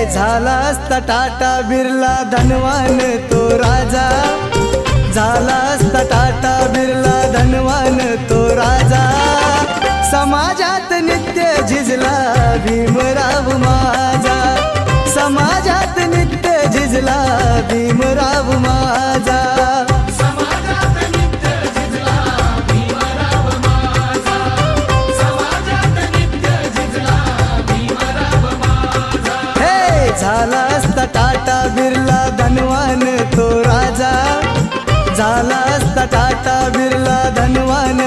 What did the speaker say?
झाला असता टाटा बिर्ला धनवान तो राजा, झाला असता टाटा बिर्ला धनवान तो राजा। समाजात नित्य झिजला भीमराव माझा, समाजात नित्य झिजला भीमराव माझा। समाजात नित्य झिजला भीमराव माझा, समाजात नित्य झिजला भीमराव माझा। हे झाला असता टाटा बिर्ला धनवान तो राजा, झाला असता टाटा बिर्ला धनवान